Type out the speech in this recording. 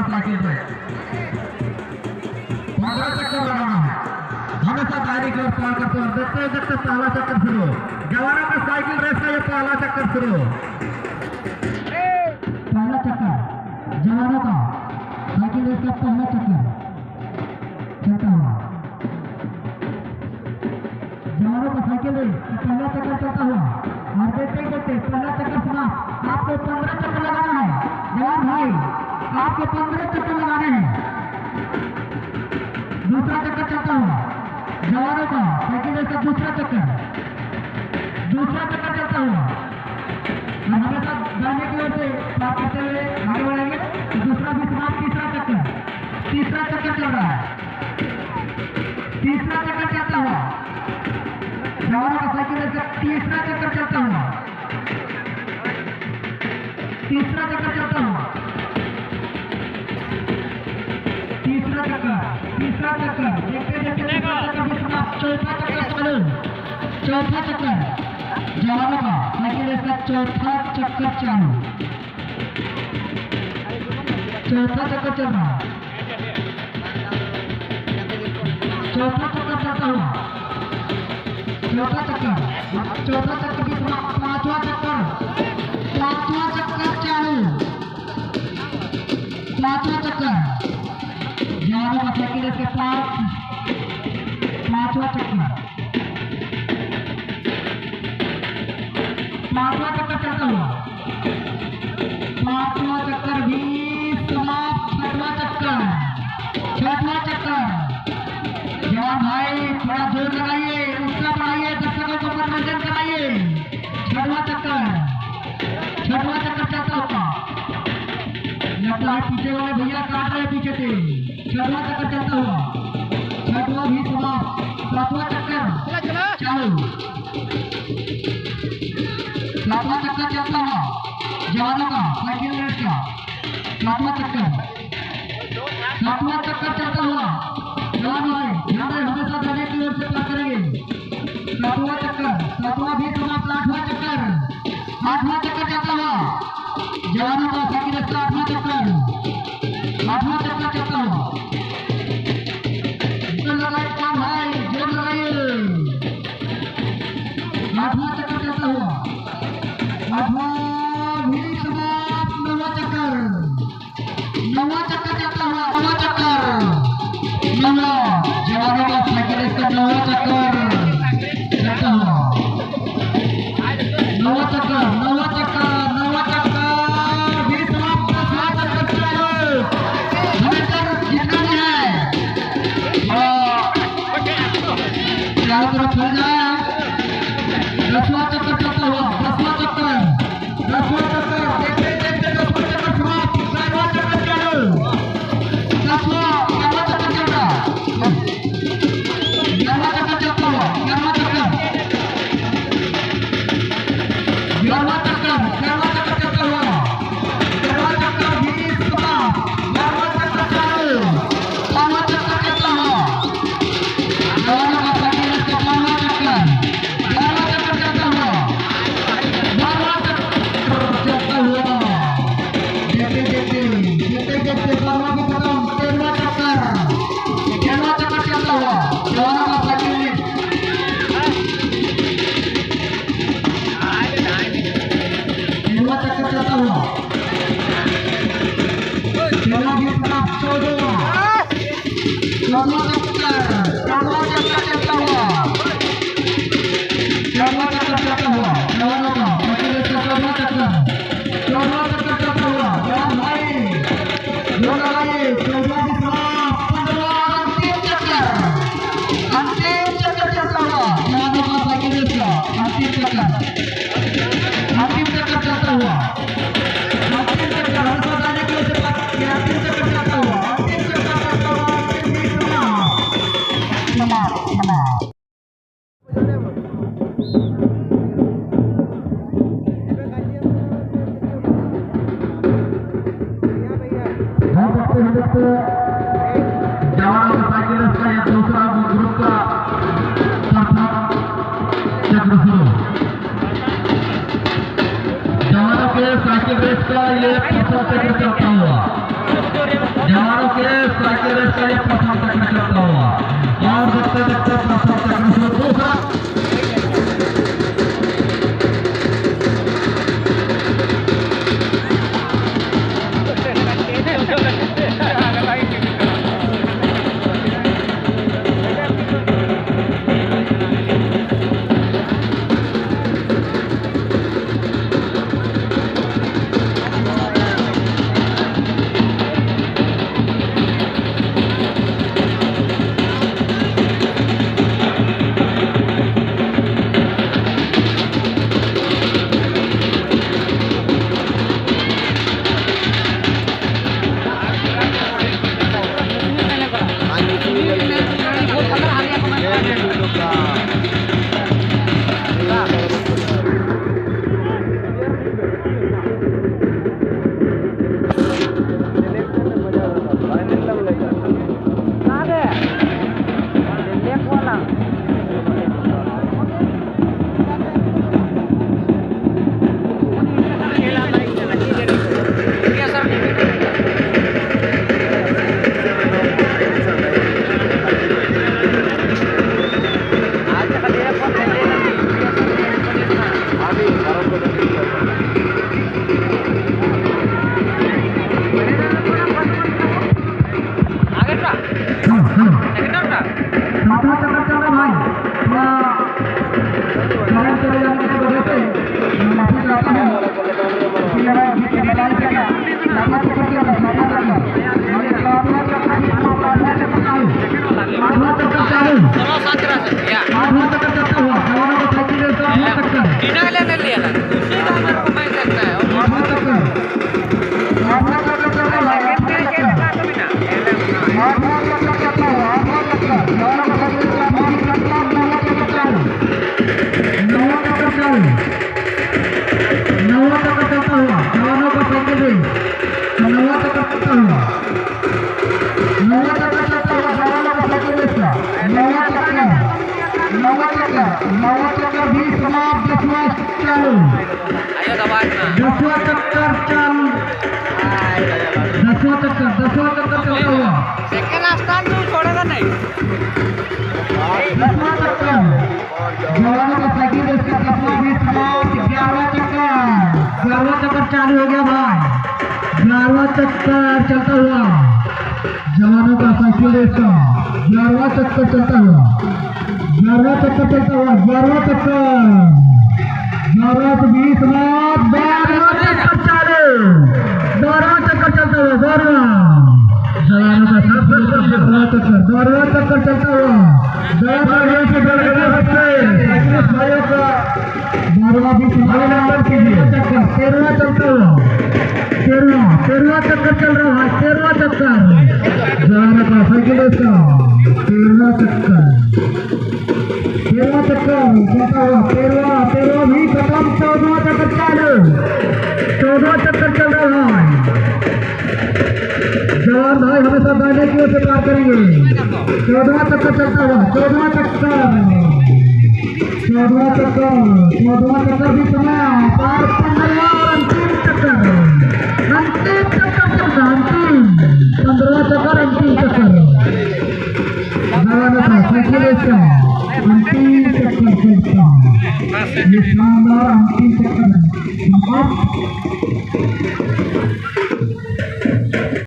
Cycle पे 15 चक्कर लगाना है। हमेशा दायरे की ओर पार करते हैं। देखते देखते पहला चक्कर शुरू। जवानों का साइकिल रेस का ये पहला चक्कर शुरू। पहला चक्कर जवानों का साइकिल रेस का पहला चक्कर चलता हुआ। जवानों का साइकिल रेस पहला चक्कर चलता हुआ। और देखते देखते पहला चक्कर सुना। आपको 15 चक्कर लगाना है जवान भाई, आपको 15 चक्कर लगाने हैं। दूसरा चक्कर चलता हुआ जवानों का साइकिल रेस का दूसरा चक्कर चलता हुआ। हमेशा दाहिने की ओर से पार करते हुए आगे बढ़ेंगे। दूसरा भी समाप्त। तीसरा चक्कर चल रहा है। तीसरा चक्कर चलता हुआ जवानों का साइकिल रेस का तीसरा चक्कर चलता हुआ। तीसरा चक्कर चलता हुआ। तीसरा चक्कर देखते देखते चौथा चक्कर चालू। चौथा चक्कर जवानों का साइकिल रेस का चौथा चक्कर चालू। चौथा चक्कर चल रहा है। चौथा चक्कर चलता हुआ। चौथा चक्कर की समाप्त। पांचवा चक्कर चालू। पांचवा चक्कर जवानों का साइकिल रेस के पांचवा चक्कर चलता हुआ। पांचवा चक्कर भी समाप्त। छठवां चक्कर जवान भाई थोड़ा जोर लगाइए, उत्साह बढ़ाइए, दर्शकों को मनोरंजन कराइए। छठवां चक्कर चलता होगा। लगता है पीछे वाले भैया काट रहे पीछे से। छठवां चक्कर चलता हुआ। छठवां भी समाप्त। सातवां चक्कर चालू। सातवां चक्कर चलता हुआ जवानों का साइकिल रेस का सातवां चक्कर चलता हुआ। जवान भाई हमेशा दाहिने की ओर से पार करेंगे। सातवां भी समाप्त। आठवां चक्कर चलता हुआ जवानों का साइकिल रेस का आठवां चक्कर चलता हुआ। जोर लगाइए। आठवां चक्कर चलता हुआ। आठवां भी समाप्त। नौवां चक्कर चलता हुआ। जवानों का साइकिल रेस का नौवां चक्कर चलता हुआ। नौवां चक्कर भी समाप्त। 7 चक्कर चालू। जितना भी है चारों तरफ फैल जाए। 10वां चक्कर चलता हुआ। 10वां चक्कर देखते देखते 10वां चक्कर समाप्त। 11वां चक्कर चालू। 11वां चक्कर चल रहा। 11वां चक्कर चलता हुआ। 11वां चक्कर चलता हुआ। 11वां चक्कर भी समाप्त। 12वां चक्कर चालू। 12वां चक्कर चलता हुआ जवानों का साइकिल रेस का 12वां चक्कर चलता हुआ। 12वां चक्कर चलता हुआ। देखते देखते 12वां भी खत्म। 13वां चक्कर चलता हुआ जवानों का साइकिल रेस 13वां चक्कर चलता हुआ। 13वां भी समाप्त। 14वां चक्कर चलता हुआ। 14वां चक्कर चलता हुआ जवानों का साइकिल रेस का 14वां चक्कर चलता हुआ। जवान भाई जोर लगाइए। 14वां भी समाप्त। 15वां अंतिम चक्कर चलता हुआ जवानों का साइकिल रेस का अंतिम चक्कर चलता हुआ। अंतिम चक्कर हमेशा दाहिने की ओर से अंतिम चक्कर चलता हुआ। अंतिम भी समाप्त। जवानों का साइकिल रेस का यह दूसरा ग्रुप का चक्र शुरू। जवानों के साइकिल रेस का ये चक्र चलता हुआ। जवानों के साइकिल रेस का ये प्रथम चक्र चलता हुआ और देखते देखते प्रथम चक्र से दूसरा चालू हो गया भाई 11वां चक्कर चलता हुआ जवानों का साइकिल रेस का 11वां चक्कर चलता हुआ 11वां चक्कर चलता हुआ 11वां चक्कर 11 से 20 मिनट 12वां चक्कर चालू 12वां चक्कर चलता हुआ 12वां जवानों का साइकिल रेस का 12वां चक्कर चलता हुआ 12वां से 12 भाइयों का 12वां भी नंबर कीजिए चक्कर 13वां चलता हुआ 13वां चक्कर चल रहा है 13वां चक्कर जवानों का साइकिल रेस का 13वां चक्कर चलता हुआ 13वां भी खत्म 14वां चक्कर चालू 14वां चक्कर चल रहा है जवान भाई हमेशा दाहिने की ओर से पार करेंगे 14वां चक्कर चलता हुआ 14वां चक्कर भी समय पार 15वां अंतिम चक्कर चलता अंतिम 15वां चक्कर अंतिम चक्कर जवानों का साइकिल रेस का अंतिम चक्कर चलता ये शानदार अंतिम चक्कर